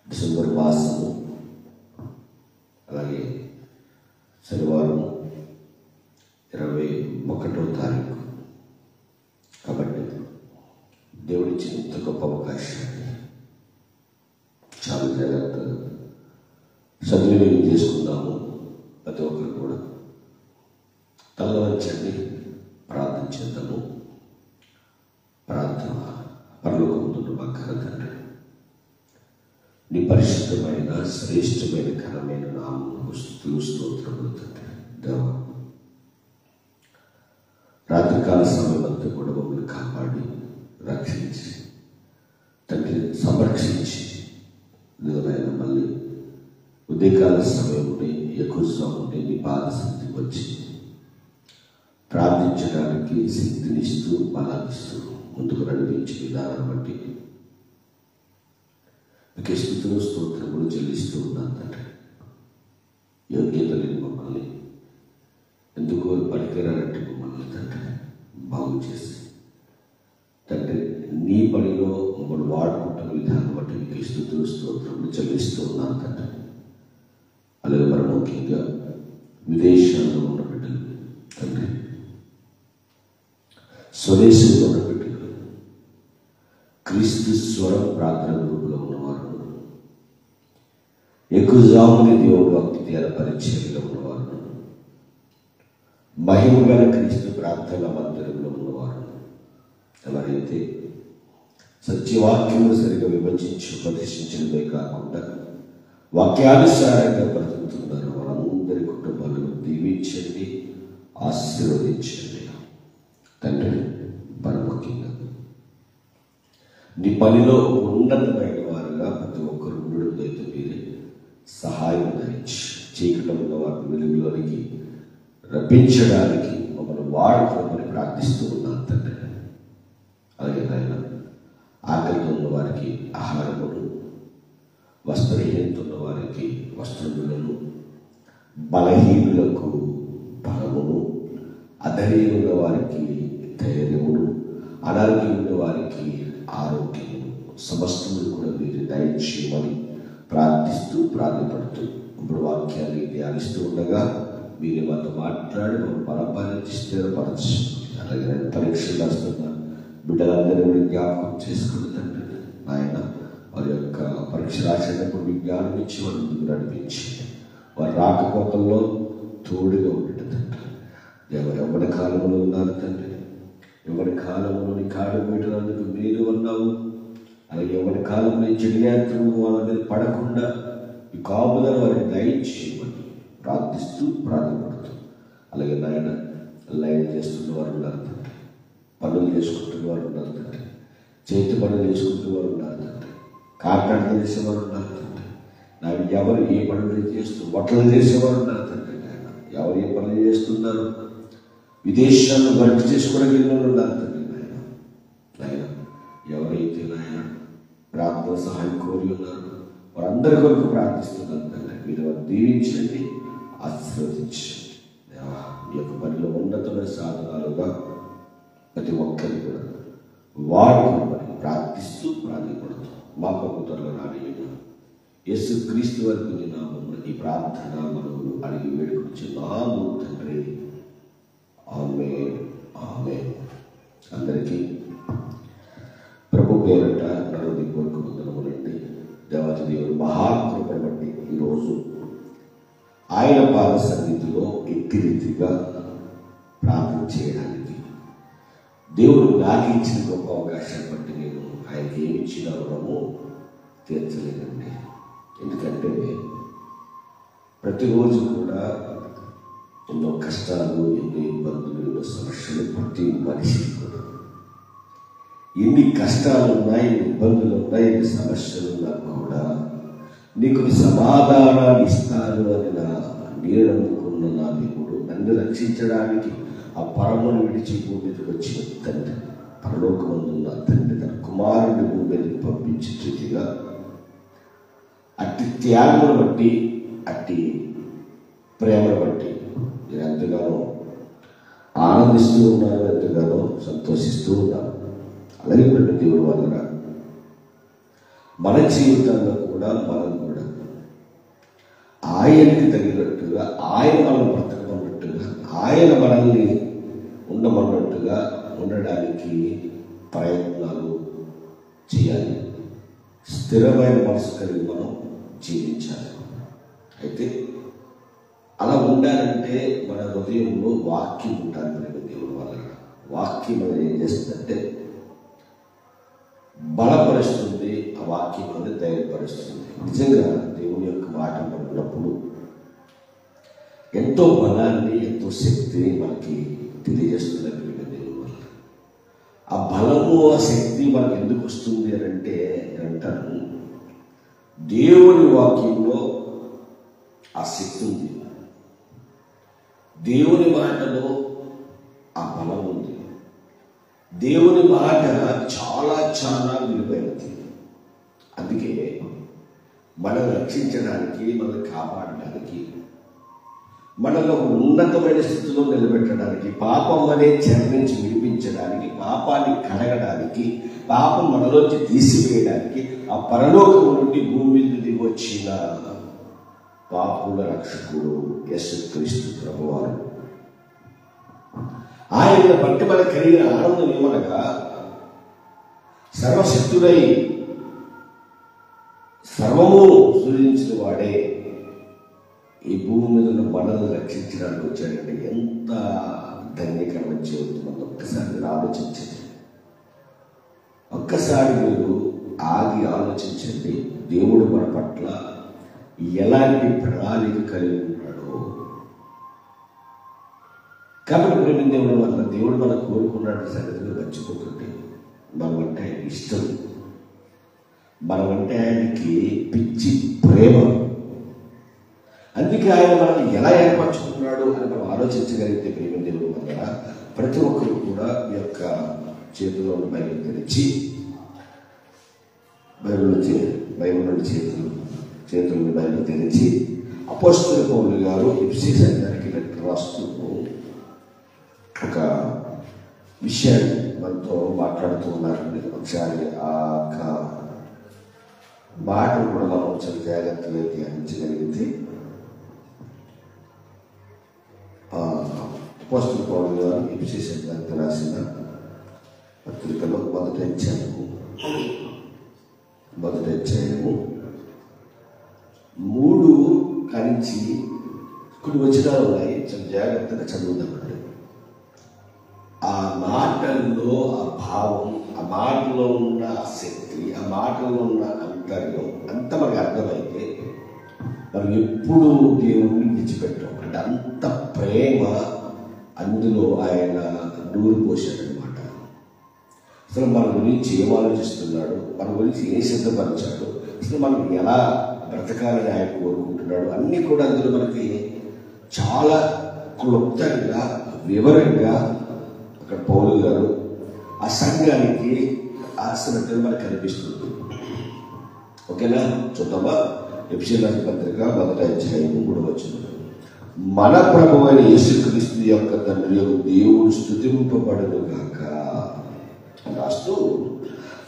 December మాసము అలాగే శనివారం 21వ తారీఖు కాబట్టి దేవుడిచ్చిన ఇంత గొప్ప అవకాశాన్ని చాలా జాగ్రత్తగా సద్వినియోగం చేసుకుందాము. ప్రతి ఒక్కరు కూడా తల వంచండి, ప్రార్థన చేద్దాము. ప్రార్థన. పరలోకమందున్న మా ఘన తండ్రి, నీ పరిశుద్ధమైన శ్రేష్టమైన ఘనమైన నామమునకు స్తుతులు స్తోత్రములు తండ్రి. దేవా, రాత్రికాల సమయం అంతా కూడా మమ్మల్ని కాపాడి రక్షించి తండ్రి సంరక్షించి దేవనైనా మళ్ళీ ఉదయకాల సమయం నుండి ఎక్కువ నుండి నీ పాద సన్నిధికి వచ్చి ప్రార్థించడానికి శక్తినిస్తూ బలాన్నిస్తూ ముందుకు నడిపించే విధానం బట్టి మీకు స్తుతులు స్తోత్రములు చెల్లిస్తూ ఉన్నాను తండ్రి. యోగ్యత లేని మమ్మల్ని ఎందుకో పనికిరానంటే మమ్మల్ని తండ్రి బాగు చేసి తండ్రి నీ పనిలో మమ్మల్ని వాడుకుంటున్న విధానం బట్టి మీకు స్తుతులు స్తోత్రములు చెల్లిస్తూ ఉన్నాను తండ్రి. అలాగే మరి ముఖ్యంగా విదేశాల్లో ఉన్న బిడ్డలు తండ్రి, స్వదేశంలో ఉన్న బిడ్డలు, క్రీస్తు స్వరం ప్రార్థన గ్రూపులో ఉన్నవారు, ఎక్కువ జాముని దేవభక్తి ధ్యాన పరిచర్యలో ఉన్నవారు, మహిమ గల క్రీస్తు ప్రార్థన మందిరంలో ఉన్నవారు, ఎవరైతే సత్యవాక్యమును సరిగా విభజించి ఉపదేశించడమే కాకుండా వాక్యానుసారంగా బ్రతుకుతున్నారు వారందరి కుటుంబాలను దీవించండి, ఆశీర్వదించండి తండ్రి. పరముఖ్యంగా నీ పనిలో ఉన్నతమైన వారుగా ప్రతి ఒక్కరు ఉండడంతో మీరే సహాయం ధరించి చీకట్లో ఉన్న వారిని వెలుగులోనికి రప్పించడానికి మమ్మల్ని వాడుకోమని ప్రార్థిస్తూ ఉన్నాను తండ్రి. అలాగే నాయన, ఆకలితో ఉన్న వారికి ఆహారమును, వస్త్రహీనత ఉన్న వారికి వస్త్రములను, బలహీనులకు బలమును, అధైర్యుల వారికి ధైర్యమును, అనారోగ్యం ఉన్న వారికి ఆరోగ్యము సమస్తము కూడా మీరు దయచేయమని ప్రార్థిస్తూ ప్రార్థపడుతూ ఇప్పుడు వాక్యాన్ని ధ్యానిస్తూ ఉండగా మీరే మాతో మాట్లాడి మమ్మల్ని బలపరిచి స్థిరపరచు. అలాగే నేను పరీక్షలు రాస్తున్నా బిడ్డలందరినీ కూడా జ్ఞాపకం చేసుకుని తండ్రి నాయన వారి యొక్క పరీక్ష రాసేటప్పుడు మీ జ్ఞానం ఇచ్చి వారి ముందుకు నడిపించి వారి రాకపోకల్లో తోడుగా ఉండటం తండ్రి. ఎవరి కాలంలో ఉన్నారు తండ్రి, ఎవరి కాలంలో నీ కాళ్ళు పెట్టినందుకు మీరు ఉన్నావు. అలాగే ఎవరి కాలంలో చెడియాత్రము వాళ్ళ మీద పడకుండా ఈ కాపుదల వారిని దయచేయమని ప్రార్థిస్తూ ప్రార్థపడుతూ అలాగే నాయన లైన్ చేస్తున్న వారు ఉన్నారు తండ్రి, పనులు చేసుకుంటున్న వారు ఉన్నారు తండ్రి, చేతి పనులు చేసుకుంటున్న వారు ఉన్నారు తండ్రి, కాంట్రాక్ట్ చేసేవారు ఉన్నారు తండ్రి. నాయన ఎవరు ఏ పనులు చేస్తూ బట్టలు చేసేవారు ఉన్నారు తండ్రి. నాయన ఎవరు ఏ పనులు చేస్తున్నారు, విదేశాల్లో వర్క్ చేసుకోవడానికి ఉన్నారు తండ్రి. నాయన నాయన ఎవరైతే నాయన ప్రార్థన సహాయం కోరి ఉన్నారు వారందరి కొరకు ప్రార్థిస్తున్నారు తండ్రి. మీరు వారు దీవించండి, ఆశీర్వదించండి. ఈ యొక్క పనిలో ఉన్నతమైన సాధనాలుగా ప్రతి ఒక్కరి కూడా వాడుకోమని ప్రార్థిస్తూ ప్రార్థపడుతూ మా ప్రభుత్వంలో రానియడం యేసు క్రీస్తు వారి నామమున ఈ ప్రార్థన మనవులు అడిగి వేడుకొచ్చున్నాము తండ్రి. ఆమేన్, ఆమేన్. అందరికీ ప్రభు పేరట నరుడి కొరకు వందనములండి. దేవాది దేవుడు మహాకృపను బట్టి ఈరోజు ఆయన పాద సన్నిధిలో ఎట్టి రీతిగా ప్రార్థన చేయడానికి దేవుడు నాకు ఇచ్చిన గొప్ప అవకాశాన్ని బట్టి నేను ఆయనకి ఏమి ఇచ్చిన రుణము తీర్చలేనండి. ఎందుకంటే ప్రతిరోజు కూడా ఎన్నో కష్టాలు, ఎన్నో ఇబ్బందులు, ఎన్నో సమస్యలు ప్రతి మనిషికి కూడా ఎన్ని కష్టాలు ఉన్నాయి, ఇబ్బందులు ఉన్నాయి, ఎన్ని సమస్యలు ఉన్నా కూడా నీకు సమాధానాన్ని ఇస్తాను అని నేను నమ్ముకున్న నా దేవుడు నన్ను రక్షించడానికి ఆ పరమను విడిచి భూమికి వచ్చిన తండ్రి, పరలోకమందున్న తండ్రి తన కుమారుని భూమికి పంపించే రీతిగా అట్టి త్యాగమును బట్టి, అట్టి ప్రేమను బట్టి నేను ఎంతగానో ఆనంద ఆనందిస్తూ ఉన్నారు, ఎంతగానో సంతోషిస్తూ ఉన్నారు. అలాగే దేవుడు వలన మన జీవితంలో కూడా మనం కూడా ఆయనకి తగినట్టుగా, ఆయన మనం బ్రతకమన్నట్టుగా, ఆయన మనల్ని ఉండమన్నట్టుగా ఉండడానికి ప్రయత్నాలు చేయాలి. స్థిరమైన మనసు కలిగి మనం జీవించాలి. అయితే అలా ఉండాలంటే మన హృదయంలో వాక్యం ఉండాలి. దేవుడి వల్ల వాక్యం అనేది ఏం చేస్తుందంటే బలపరుస్తుంది, ఆ వాక్యం అనేది ధైర్యపరుస్తుంది. నిజంగా దేవుని యొక్క మాట ఉన్నప్పుడు ఎంతో బలాన్ని, ఎంతో శక్తిని మనకి తెలియజేస్తుంది. దేవుడి వల్ల ఆ బలము, ఆ శక్తి మనకు ఎందుకు వస్తుంది అని అంటే అంటాను, దేవుని వాక్యంలో ఆ శక్తి ఉంది, దేవుని మాటలో ఆ బలం ఉంది. దేవుని మాట చాలా చాలా విలువైనది. అందుకే మనం రక్షించడానికి, మనం కాపాడడానికి, మనలో ఉన్నతమైన స్థితిలో నిలబెట్టడానికి, పాపం అనే చెర నుంచి విడిపించడానికి, పాపాన్ని కడగడానికి, పాపం మనలోంచి తీసివేయడానికి, ఆ పరలోకం నుండి భూమి మీద దిగి వచ్చిన పాపుల రక్షకుడు యేసుక్రీస్తు ప్రభువారు. ఆయన బట్టి మనకు కలిగిన ఆనందం ఏమనగా, సర్వశక్తుడై సర్వము సృజించిన వాడే ఈ భూమి మీద ఉన్న మనల్ని రక్షించడానికి వచ్చాడంటే ఎంత ధన్యకరమైన జీవితం. ఒక్కసారి మీరు ఆలోచించండి. ఒక్కసారి మీరు ఆగి ఆలోచించండి, దేవుడు మన పట్ల ఎలాంటి ప్రణాళిక కలిగి ఉన్నాడో. కాబట్టి ప్రేమ దేవుడు వల్ల దేవుడు మనం కోరుకున్నాడు సంగతిని మర్చిపోతుంటే, మనమంటే ఆయనకి ఇష్టం, మనమంటే ఆయనకి పిచ్చి ప్రేమ. అందుకే ఆయన మనల్ని ఎలా ఏర్పరచుకున్నాడు అని మనం ఆలోచించగలిగితే ప్రేమ దేవుడు వల్ల ప్రతి ఒక్కరు కూడా ఈ యొక్క చేతిలో ఉన్న బైబిల్ తెరిచి, బైబిల్ నుండి చేతులను బైబిల్ తెరిచి అపోస్తలుడైన పౌలు గారు ఎఫెసీయుల సంఘానికి లెటర్ రాస్తూ ఒక విషయాన్ని మనతో మాట్లాడుతూ ఉన్నారండి. ఒకసారి ఆ మాటలు కూడా మనం చాలా జాగ్రత్తగా ధ్యానించగలిగితే, అపోస్తలుడైన పౌలు గారు ఎఫెసీయుల సంఘానికి రాసిన పత్రికలో మొదటి అధ్యాయము 3 కానించి కొన్ని వచనాలు ఉన్నాయి. చాలా జాగ్రత్తగా చదువుతామండి. ఆ మాటల్లో ఆ భావం, ఆ మాటలో ఉన్న ఆ శక్తి, ఆ మాటలో ఉన్న అంతర్యం అంతా మనకు అర్థమైతే మనం ఎప్పుడు దేవుణ్ణి విడిచిపెట్టాం. అంటే అంత ప్రేమ అందులో ఆయన నూరు పోశాడనమాట. అసలు మన గురించి ఏం ఆలోచిస్తున్నాడు, మన గురించి ఏం సిద్ధపరిచాడు, అసలు మనం ఎలా బ్రతకాలని ఆయన కోరుకుంటున్నాడు, అన్నీ కూడా అందులో మనకి చాలా క్లుప్తంగా వివరంగా అక్కడ పౌలు గారు ఆ సంఘానికి రాసినట్టు మనకు కనిపిస్తుంది. ఓకేనా, చూద్దామా? ఎఫెసీయుల పత్రిక 1వ అధ్యాయం 3వ వచనం. మన ప్రభువైన యేసుక్రీస్తు యొక్క తండ్రి యొక్క దేవుడు స్తుతింపబడును గాక రాస్తూ,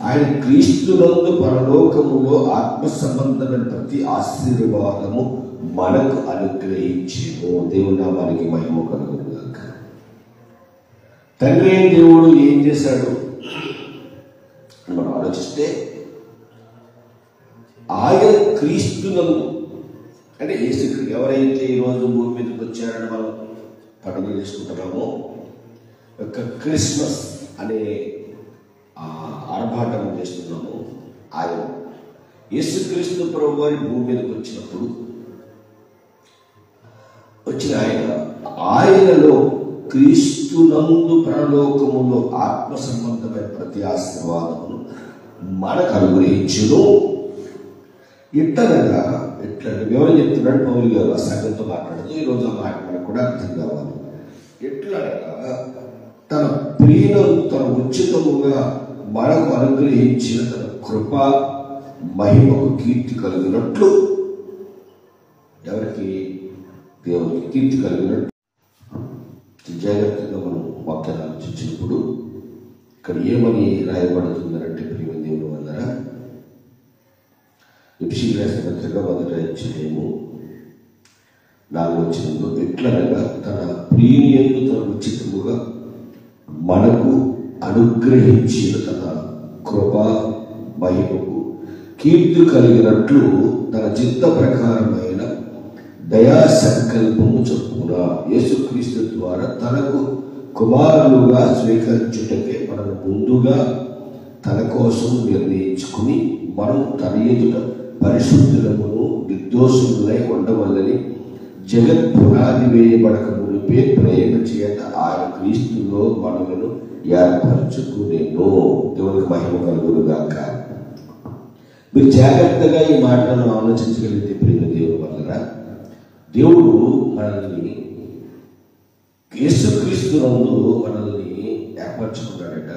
ఆయన క్రీస్తునందు పరలోకములో ఆత్మ సంబంధమైన ప్రతి ఆశీర్వాదము మనకు అనుగ్రహించెను. దేవుని నామానికి మహిమ కలుగును గాక. తండ్రి అయిన దేవుడు ఏం చేశాడు మనం ఆలోచిస్తే, ఆయన క్రీస్తునందు, అంటే యేసుక్రీస్తు ఎవరైతే ఈరోజు భూమి మీదకి వచ్చారని మనం పండుగ చేసుకుంటున్నామో, యొక్క క్రిస్మస్ అనే ఆర్భాటం చేస్తున్నాము. ఆయన యేసుక్రీస్తు ప్రభు వారి భూమి మీదకి వచ్చినప్పుడు వచ్చిన ఆయనలో క్రీస్తునందు పరలోకములో ఆత్మ సంబంధమైన ప్రతి ఆశీర్వాదమును మనకు అనుగ్రహించును. ఎట్లనగా వివరం చెప్తున్నాడు పౌలు గారు ఆ సంఘంతో మాట్లాడుతూ. ఈరోజు ఆ మాట మనకు కూడా అర్థం కావాలి. ఎట్లనగా తన ప్రియులను తన ఉచితముగా మనకు అనుగ్రహించిన తన కృప మహిమకు కీర్తి కలిగినట్లు, ఎవరికి? దేవునికి కీర్తి కలిగినట్లు. జాగ్రత్తగా మనం వాక్యాన్ని ఆలోచించినప్పుడు ఇక్కడ ఏమని రాయబడుతుందంటే ప్రియమైన దేవుని వల్ల ఎఫెసీయులకు రాసిన పత్రిక 1వ అధ్యాయము 4వ వచనంలో ఎట్లనగా తన ప్రియయందు తన ఉచితముగా మనకు అనుగ్రహించిన తన కృపా మహిమకు కీర్తి కలిగినట్లు తన చిత్త ప్రకారమైన దయా సంకల్పము చొప్పున యేసుక్రీస్తు ద్వారా తనకు కుమారులుగా స్వీకరించుటకే మనం ముందుగా తన కోసం నిర్ణయించుకుని మనం తన ఎదుట పరిశుద్ధులమును నిర్దోషులై ఉండవల్లని జగత్ పునాది వేయబడక మునిపే ప్రేమ చేత ఆయన క్రీస్తులో మనలను ఏర్పరచుకునేను. దేవునికి మహిమ కలుగును గాక. మీరు జాగ్రత్తగా ఈ మాటలను ఆలోచించగలిగితే ప్రేమ దేవుని వల్ల దేవుడు మనల్ని యేసుక్రీస్తునందు మనల్ని ఏర్పరచుకున్నాడట.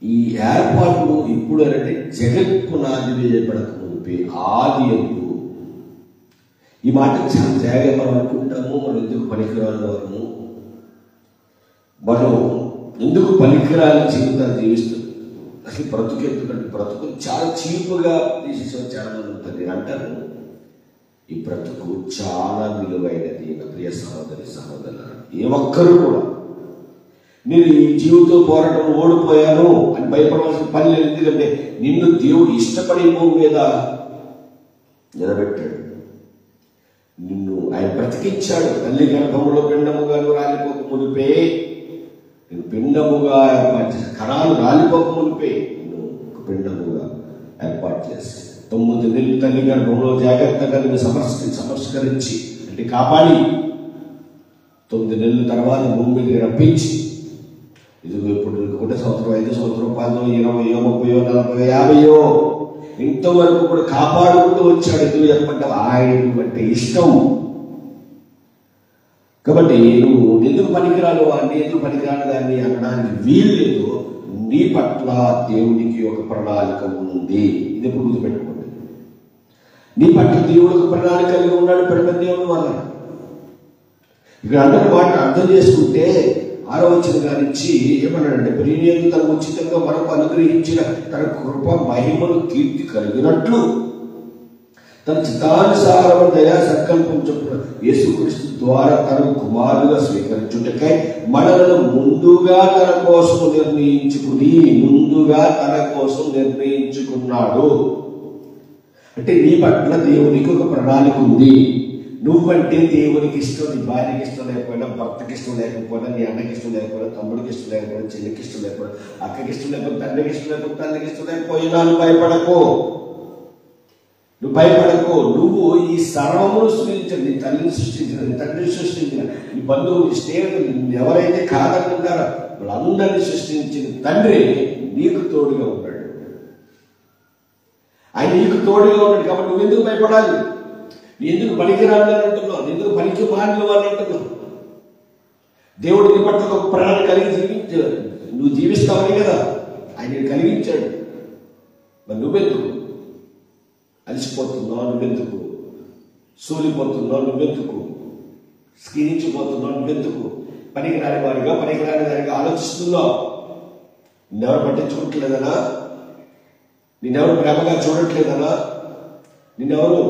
ఈ ఏర్పాటు ఇప్పుడు అంటే జగత్ పునాది వేయబడక మునిపే ఆది ఎందు. ఈ మాట చాలా జాగ్రత్తగా మనం అనుకుంటాము, మనం ఎందుకు పనికిరాని వారము, మనం ఎందుకు పనికిరాని జీవితాన్ని జీవిస్తాం, అసలు బ్రతుకు ఎందుకంటే బ్రతుకు చాలా చీపుగా తీసేసాం చాలా మంది ఉంటుంది. నేను అంటాను ఈ బ్రతుకు చాలా విలువైనది. నా ప్రియ సహోదరి సహోదరులారా, ఏ ఒక్కరు కూడా నేను ఈ జీవితం పోరాటం ఓడిపోయాను అని భయపడవలసిన పని లేదు. ఎందుకంటే నిన్ను దేవుడు ఇష్టపడే భూమి మీద నిలబెట్టాడు, నిన్ను ఆయన బ్రతికించాడు. తల్లి గర్భంలో పిండముగా రాలిపోక మునిపే, నేను పిండముగా ఏర్పాటు చేసి కణాలు రాలిపోక మునిపే నిన్ను పిండముగా ఏర్పాటు చేసి 9 నెలలు తల్లి గర్భంలో జాగ్రత్తగా నిన్ను సంస్కరించి అంటే కాపాడి 9 నెలల తర్వాత భూమి మీద రప్పించి ఇదిగో ఇప్పుడు 1 సంవత్సరం 5 సంవత్సరం 10 20 30 40 50 ఇంతవరకు కూడా కాపాడుకుంటూ వచ్చాడు. ఎందుకు చెప్పంటే ఆయన అంటే ఇష్టం. కాబట్టి నువ్వు ఎందుకు పనికిరాను వాడిని, ఎందుకు పనికిరాని దాన్ని అనడానికి వీల్లేదు. నీ పట్ల దేవునికి ఒక ప్రణాళిక ఉంది. ఇది ఎప్పుడు గుర్తుపెట్టుకోండి. నీ పట్ల దేవుడు ఒక ప్రణాళిక కలిగి ఉన్నాడు. పెద్ద దేవుడు వల్ల ఇక్కడ అందరి మాట అర్థం చేసుకుంటే 6వ వచనం నుంచి ఏమన్నాడంటే ప్రియయందు తనకు ఉచితంగా మనకు అనుగ్రహించిన తన కృప మహిమను కీర్తి కలిగినట్లు తన చిత్తానుసారమైన దయా సంకల్పం చొప్పున యేసుక్రీస్తు ద్వారా తనకు కుమారుగా స్వీకరించుటకై మనలను ముందుగా తన కోసం నిర్ణయించుకున్నాడు. అంటే నీ పట్ల దేవునికి ఒక ప్రణాళిక ఉంది. నువ్వంటే దేవునికి ఇష్టం, నీ భార్యకి ఇష్టం లేకపోయినా, భర్తకి ఇష్టం లేకపోయినా, నీ అన్నకి ఇష్టం లేకపోయినా, తమ్ముడికి ఇష్టం లేకపోయినా, చెల్లికి ఇష్టం లేకపోయినా, అక్కకి ఇష్టం లేకపోతే, తండ్రికి ఇష్టం లేకపోతే, తల్లికి ఇష్టం లేకపోయినా నువ్వు భయపడకు. నువ్వు ఈ సర్వమును సృష్టించిన, నీ తల్లిని సృష్టించిన, నీ తండ్రిని సృష్టించిన, నీ బంధువులు, నీ స్నేహితులు, ఎవరైతే కాదనుకుంటారో వాళ్ళందరినీ సృష్టించిన తండ్రి నీకు తోడుగా ఉన్నాడు. ఆయన నీకు తోడుగా ఉన్నాడు కాబట్టి నువ్వెందుకు భయపడాలి? నీ ఎందుకు పనికిరాని అని అంటున్నావు, నీ ఎందుకు పనికి మానలు అని అంటున్నావు. దేవుడు నీ పట్ల ఒక ప్రణాళిక కలిగి నువ్వు జీవిస్తావని కదా ఆయన కలిగించాడు. మరి నువ్వెందుకు అలసిపోతున్నావు, నువ్వెందుకు సూలిపోతున్నావు, నువ్వెందుకు స్కిరించిపోతున్నావు, నువ్వెందుకు పనికిరాని దానిగా ఆలోచిస్తున్నావు? నిన్నెవరు పట్టించుకోవట్లేదనా, నిన్నెవరు ప్రేమగా చూడట్లేదనా, నిన్నెవరు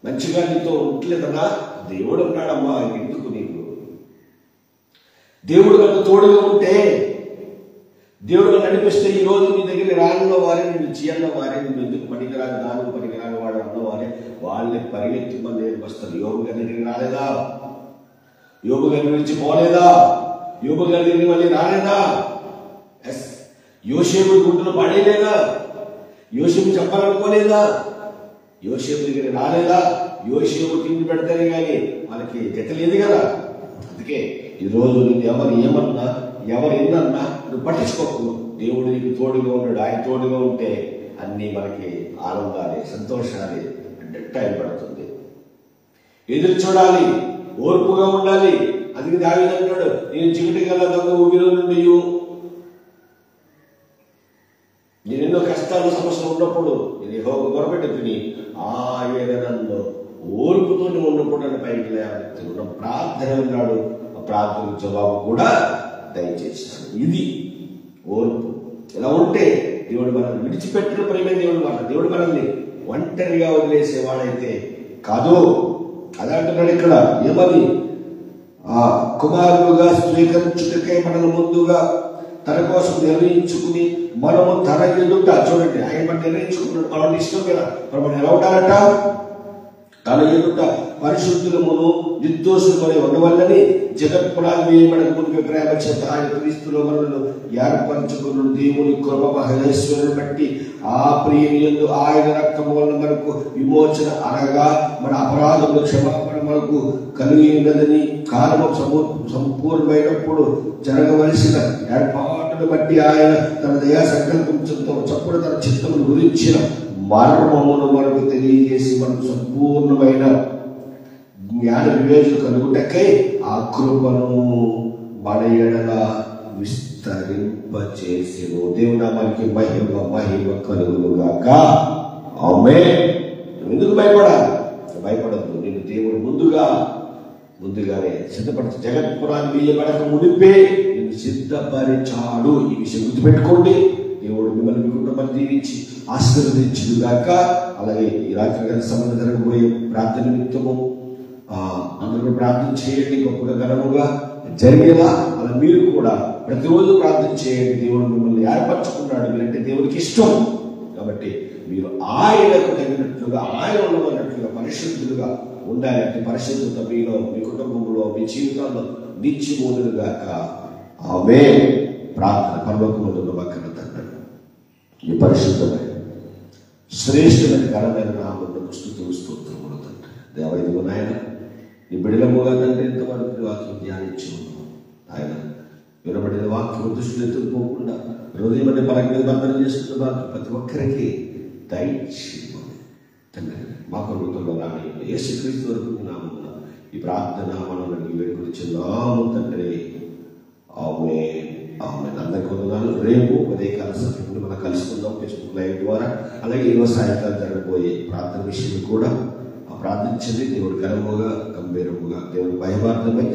మంచిగా నీతో ఉండట్లేదనా? దేవుడు ఉన్నాడమ్మా. ఎందుకు నీకు దేవుడు కనుక తోడుగా ఉంటే, దేవుడు నడిపిస్తే ఈ రోజు నీ దగ్గర రానున్న వారే, నిన్ను చీరన్న వారే, నువ్వు ఎందుకు పనికిరాని దాని పనికిరాని వాడు అన్నవారే వాళ్ళని పరిగెత్తుమని నేర్పిస్తారు. యోగు గారి దగ్గరికి రాలేదా? యోగు గారి నుంచి పోలేదా? యోగు గారి దగ్గరికి మళ్ళీ రాలేదా? యోసేపు గుంటలు పడేలేదా? యోసేపు చెప్పాలనుకోలేదా? యోసేపు దగ్గరికి రాలేదా? యోసేపు తిండి పెడతానే కానీ మనకి గత లేదు కదా. అందుకే ఈరోజు నేను ఎవరు ఏమన్నా, ఎవరు ఎన్నన్నా నువ్వు పట్టించుకోకు. దేవుడు నీకు తోడుగా ఉన్నాడు. ఆయన తోడుగా ఉంటే అన్నీ మనకి ఆనందాలే, సంతోషాలే అంటే టైం పడుతుంది. ఎదురు చూడాలి, ఓర్పుగా ఉండాలి. అందుకే దావీదు అంటాడు, నేను చీకటి గల దొంగ ఊబిలో నుండి, నేను ఎన్నో కష్టాలు సమస్యలు ఉన్నప్పుడు నేను యెహోవాకు మొరపెట్టుకుని ఆయన నన్ను ఓర్పుతో ఉన్నప్పుడు నన్ను పైకి లేవనెత్తాడు. ప్రార్థన ఉన్నాడు. ఆ ప్రార్థన జవాబు కూడా దయచేస్తాడు. ఇది ఓర్పు. ఇలా ఉంటే దేవుడు మనల్ని విడిచిపెట్టిన ప్రేమే దేవుడు మాట. దేవుడు మనల్ని ఒంటరిగా వదిలేసేవాడైతే కాదు. అదే అంటున్నాడు ఇక్కడ. ఏమని? కుమారులుగా స్వీకరించుటకై మనల్ని ముందుగా తన కోసం నిర్ణయించుకుని మనము తన ఎదుట, చూడండి, ఆయన మనం నిర్ణయించుకున్నాడు. మనం ఇష్టం కదా, మనం ఎలా ఉండాలంట? తన ఎదుట పరిశుద్ధులమును నిర్దోషులమై ఉండవల్లని జగత్పురాలు వేయబడక ముందు ప్రేమ చేత ఆయన క్రీస్తులో మనల్ని ఏర్పరచుకున్న దేవుని కృప మహేశ్వరుని బట్టి ఆ ప్రియుని యందు ఆయన రక్తము వలన మనకు విమోచన, అనగా మన అపరాధముల క్షమాపణ మనకు కలిగినదని కాలము సంపూర్ణమైనప్పుడు జరగవలసిన ఏర్పాటును బట్టి ఆయన తన దయా సంకల్పించడంతో చప్పుడు తన చిత్తమును గురించిన మర్మమును మనకు తెలియజేసి మనకు సంపూర్ణమైన జ్ఞాన వివేచన కలుగుటకై ఆ కృపను మన ఎడల విస్తరింపచేసెను. దేవునామానికి మహిమ కలుగునుగాక. ఆమేన్. ఎందుకు భయపడాలి? భయపడద్దు. నేను దేవుడు ముందుగానే సిద్ధపడి జగత్పురాన్ని వేయబడక మునిపే నేను సిద్ధపరిచాడు. ఈ విషయం గుర్తుపెట్టుకోండి. దేవుడు మిమ్మల్ని మీ కుటుంబాన్ని దీవించి ఆశీర్వదించుగాక. అలాగే ఈ రాత్రి గంట సమయంలో జరగబోయే ప్రార్థన నిమిత్తము అందరూ ప్రార్థన చేయండి. గొప్పగా ఘనముగా జరిగేలా అలా మీరు కూడా ప్రతిరోజు ప్రార్థన చేయండి. దేవుడు మిమ్మల్ని ఏర్పరచుకున్నాడు. మీరంటే దేవుడికి ఇష్టం కాబట్టి మీరు ఆయనకు తగినట్లుగా, ఆయన ఉండమన్నట్లుగా పరిశుద్ధులుగా ఉండాలంటే పరిశుద్ధత మీలో, మీ కుటుంబంలో, మీ జీవితాల్లో నిత్యమోదులుగాక. ఆమేన్. ప్రార్థన. పరలోకమందున్న మా కన్న తండ్రి, ఈ పరిశుద్ధమైన శ్రేష్టమైన ఘనమైన నామమునకు స్తుతులు స్తోత్రములు తండ్రి. దేవా, ఇదిగో నాయన నీ బిడలముగా తండ్రి ఇంతవరకు వాక్యం ధ్యానించి ఉన్నాం. ఆయన వినబడిన వాక్యం దృష్టిలో ఎత్తుకుపోకుండా హృదయం అనే పలక మీద బంధనం చేసుకున్న వాక్యం ప్రతి ఒక్కరికి దయచేయమని తండ్రి మా కొడుకుల్లో రాని యేసుక్రీస్తు వరకు నామమున ఈ ప్రార్థన మనం వేడుకొచ్చున్నాము తండ్రి. ఆమేన్. ఆమేన్. అందరికీ వందనాలు. రేపు ఉదయకాల సమయంలో మనం కలుసుకుందాం ఫేస్బుక్ లైవ్ ద్వారా. అలాగే ఈరోజు సాయంకాలం జరగబోయే ప్రార్థన విషయం కూడా ప్రార్థించండి. దేవుడు ఘనముగా, గంభీరముగా, దేవుడు భయభారతమై